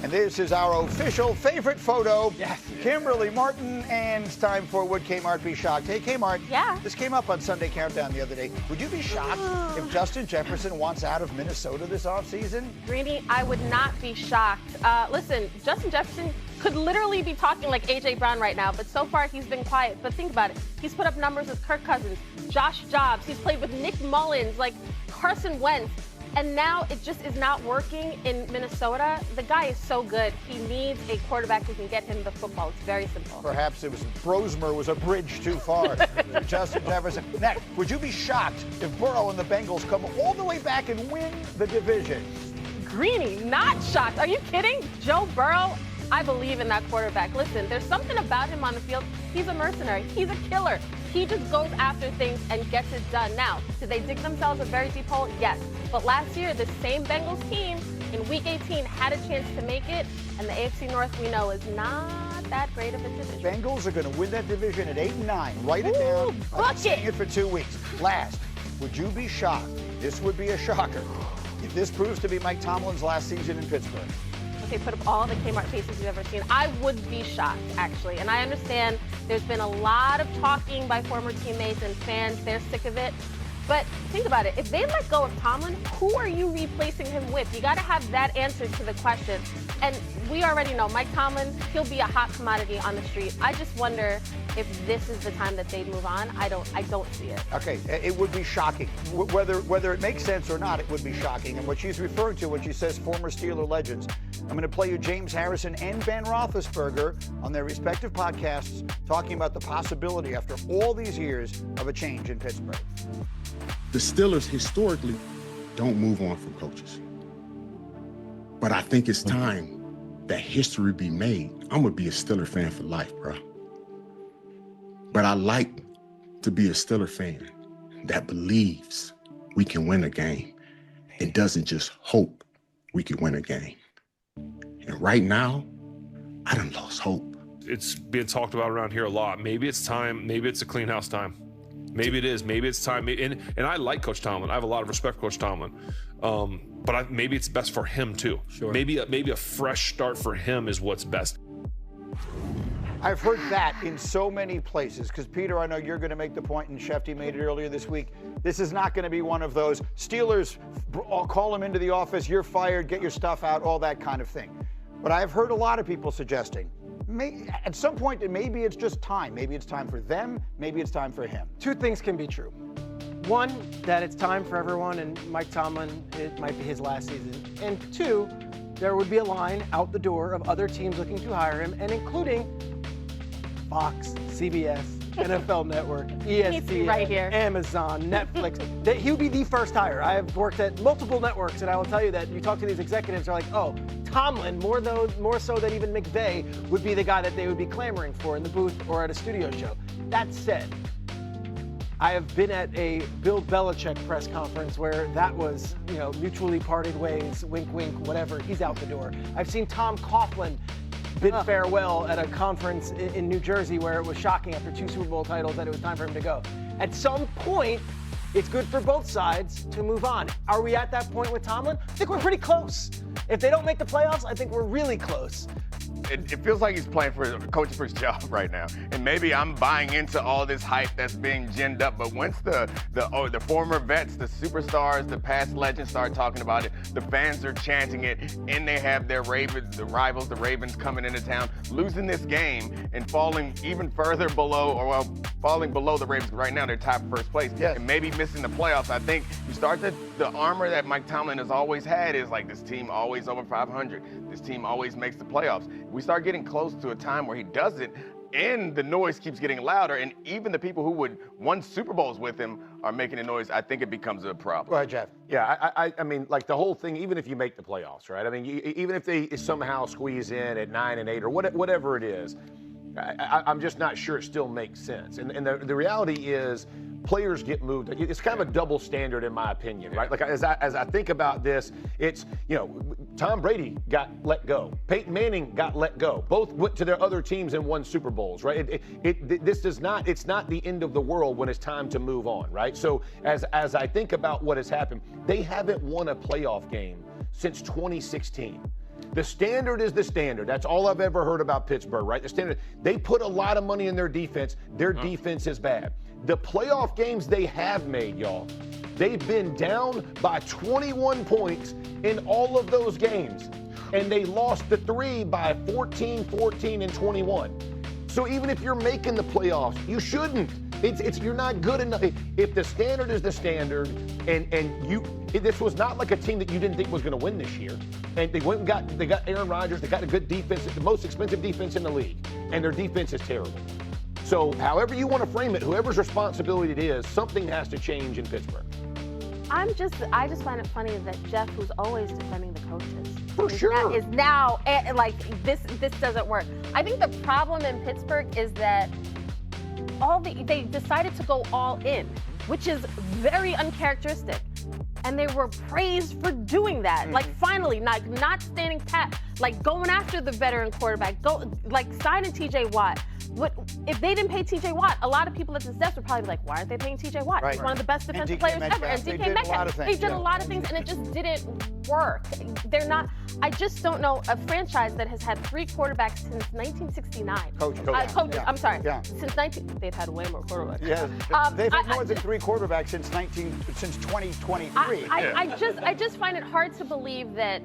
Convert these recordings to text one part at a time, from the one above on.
And this is our official favorite photo. Yes. Kimberly Martin, and it's time for Would Kmart Be Shocked? Hey, Kmart. Yeah. This came up on Sunday Countdown the other day. Would you be shocked if Justin Jefferson wants out of Minnesota this offseason? Greeny, I would not be shocked. Listen, Justin Jefferson could literally be talking like A.J. Brown right now, but so far he's been quiet. But think about it. He's put up numbers with Kirk Cousins, Josh Jacobs. He's played with Nick Mullins, like Carson Wentz. And now it just is not working in Minnesota. The guy is so good. He needs a quarterback who can get him the football. It's very simple. Perhaps it was Brosmer was a bridge too far for Justin Jefferson. Next, would you be shocked if Burrow and the Bengals come all the way back and win the division? Greeny, not shocked. Are you kidding? Joe Burrow, I believe in that quarterback. Listen, there's something about him on the field. He's a mercenary. He's a killer. He just goes after things and gets it done. Now, did they dig themselves a very deep hole? Yes. But last year, the same Bengals team in Week 18 had a chance to make it, and the AFC North, we know, is not that great of a division. Bengals are going to win that division at 8-9. Write it down. I've been saying it for 2 weeks. Last, would you be shocked? This would be a shocker if this proves to be Mike Tomlin's last season in Pittsburgh. Okay, put up all the Kmart faces you've ever seen. I would be shocked, actually. And I understand there's been a lot of talking by former teammates and fans. They're sick of it. But think about it. If they let go of Tomlin, who are you replacing him with? You got to have that answer to the question. And we already know Mike Tomlin, he'll be a hot commodity on the street. I just wonder if this is the time that they move on. I don't see it. Okay, it would be shocking. Whether it makes sense or not, it would be shocking. And what she's referring to when she says former Steeler legends, I'm going to play you James Harrison and Ben Roethlisberger on their respective podcasts talking about the possibility after all these years of a change in Pittsburgh. The Steelers historically don't move on from coaches. But I think it's time that history be made. I'm going to be a Steeler fan for life, bro. But I like to be a Steeler fan that believes we can win a game and doesn't just hope we can win a game. And right now, I done lost hope. It's being talked about around here a lot. Maybe it's time. Maybe it's a clean house time. Maybe it is. Maybe it's time. And I like Coach Tomlin. I have a lot of respect for Coach Tomlin. But maybe it's best for him too. Sure. Maybe a fresh start for him is what's best. I've heard that in so many places, because Peter, I know you're going to make the point, and Shefty made it earlier this week. This is not going to be one of those Steelers, call him into the office, you're fired, get your stuff out, all that kind of thing. But I've heard a lot of people suggesting, at some point, maybe it's just time. Maybe it's time for them, maybe it's time for him. Two things can be true. One, that it's time for everyone, and Mike Tomlin, it might be his last season. And two, there would be a line out the door of other teams looking to hire him, and including Fox, CBS, NFL Network, ESPN, right here. Amazon, Netflix. That he would be the first hire. I have worked at multiple networks, and I will tell you that you talk to these executives, they're like, oh, Tomlin, more so than even McVay, would be the guy that they would be clamoring for in the booth or at a studio show. That said, I have been at a Bill Belichick press conference where that was, mutually parted ways, wink, wink, whatever. He's out the door. I've seen Tom Coughlin bid farewell at a conference in New Jersey where it was shocking after 2 Super Bowl titles that it was time for him to go. At some point, it's good for both sides to move on. Are we at that point with Tomlin? I think we're pretty close. If they don't make the playoffs, I think we're really close. It feels like he's coaching for his job right now. And maybe I'm buying into all this hype that's being ginned up. But once the former vets, the superstars, the past legends start talking about it, the fans are chanting it, and they have their Ravens, the rivals, the Ravens coming into town, losing this game and falling even further below, falling below the Ravens. Right now, they're tied for first place. Yes. And maybe missing the playoffs. I think you start the armor that Mike Tomlin has always had is like this team always over 500. This team always makes the playoffs. We start getting close to a time where he doesn't, and the noise keeps getting louder, and even the people who would won Super Bowls with him are making a noise. I think it becomes a problem. Go ahead, Jeff. Yeah, I mean, like the whole thing, even if you make the playoffs, right? I mean, even if they somehow squeeze in at 9 and 8 or whatever it is, I'm just not sure it still makes sense. And the reality is, players get moved. It's kind of a double standard in my opinion, right? Like as I think about this, it's, Tom Brady got let go. Peyton Manning got let go. Both went to their other teams and won Super Bowls, right? It's not the end of the world when it's time to move on, right? So as I think about what has happened, they haven't won a playoff game since 2016. The standard is the standard. That's all I've ever heard about Pittsburgh, right? The standard. They put a lot of money in their defense. Their defense is bad. The playoff games they have made, y'all, they've been down by 21 points in all of those games. And they lost the 3 by 14, 14, and 21. So even if you're making the playoffs, you shouldn't. You're not good enough. If the standard is the standard, this was not like a team that you didn't think was going to win this year. And they went and they got Aaron Rodgers. They got a good defense, the most expensive defense in the league, and their defense is terrible. So however you want to frame it, whoever's responsibility it is, something has to change in Pittsburgh. I just find it funny that Jeff, who's always defending the coaches, For sure. is now like this doesn't work. I think the problem in Pittsburgh is that they decided to go all in, which is very uncharacteristic. And they were praised for doing that. Like finally, not standing pat, like going after the veteran quarterback, signing TJ Watt. If they didn't pay TJ Watt, a lot of people at this desk would probably be like, why aren't they paying TJ Watt? Right. He's one of the best defensive DK players Metcalf. ever. And They DK did a lot of Metcalf. things, They did yeah. a lot of things, and it just didn't work. They're not. I just don't know a franchise that has had 3 quarterbacks since 1969. Coaches. Coaches. I'm sorry. Yeah. Since they've had way more quarterbacks. Yeah, they've had more than 3 quarterbacks since 2023. I just find it hard to believe that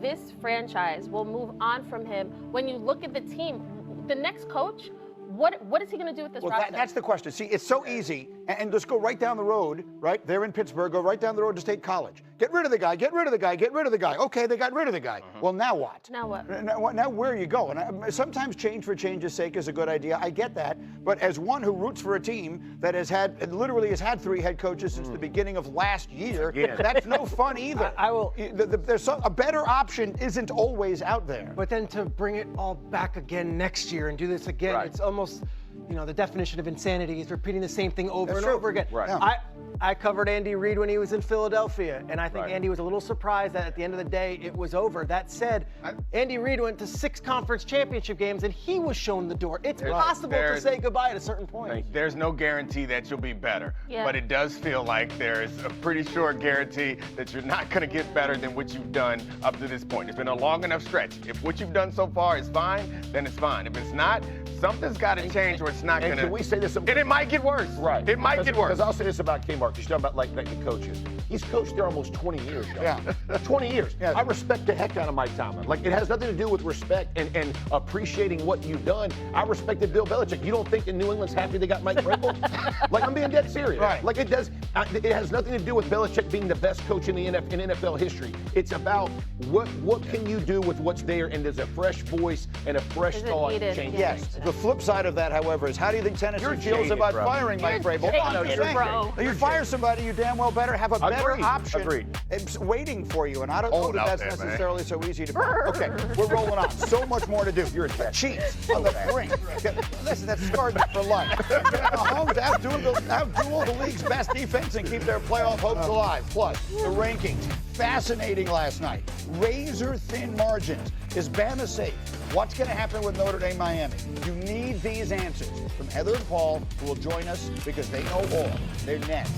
this franchise will move on from him. When you look at the team, the next coach, what is he going to do with this roster? That's the question. See, it's so easy, and just go right down the road, right? They're in Pittsburgh. Go right down the road to State College. Get rid of the guy. Get rid of the guy. Get rid of the guy. Okay, they got rid of the guy. Uh-huh. Well, now what? Now what? Now where are you going? Sometimes change for change's sake is a good idea. I get that, but as one who roots for a team that has had 3 head coaches since the beginning of last year, that's no fun either. I will. There's a better option isn't always out there. But then to bring it all back again next year and do this again, Right. it's almost, the definition of insanity is repeating the same thing over That's and true. over again. Right. Yeah. I covered Andy Reid when he was in Philadelphia, and I think Right. Andy was a little surprised that at the end of the day it was over. That said, Andy Reid went to 6 conference championship games, and he was shown the door. It's possible to say goodbye at a certain point. There's no guarantee that you'll be better, Yeah. but it does feel like there's a pretty sure guarantee that you're not going to get better than what you've done up to this point. It's been a long enough stretch. If what you've done so far is fine, then it's fine. If it's not, something's got to change or it's not going And to. can we say this? And it might get worse. Right. It might get worse. Because I'll say this about Kmart. You're talking about like the coaches. He's coached there almost 20 years. Y'all. Yeah. 20 years. Yeah. I respect the heck out of Mike Tomlin. Like, it has nothing to do with respect and appreciating what you've done. I respected Bill Belichick. You don't think that New England's happy they got Mike Vrabel? Like, I'm being dead serious. Right. Like, it does. It has nothing to do with Belichick being the best coach in the NFL history. It's about what can you do with what's there, and there's a fresh voice and a fresh Is it thought needed? change. Yeah. Yes. The flip side of that, however, is how do you think Tennessee You're feels jaded, about bro. firing Mike You're Vrabel? jaded, I'm just saying. bro. You fire somebody, you damn well better have a better Agreed. option Agreed. It's waiting for you. And I don't know Hold that out that's there, man. necessarily so easy to find. Okay, we're rolling on. So much more to do. You're a Chiefs on the brink. Listen, that's starting for life. Mahomes outduel the league's best defense and keep their playoff hopes alive. Plus, the rankings. Fascinating last night. Razor-thin margins. Is Bama safe? What's going to happen with Notre Dame, Miami? You need these answers from Heather and Paul, who will join us because they know all. They're next.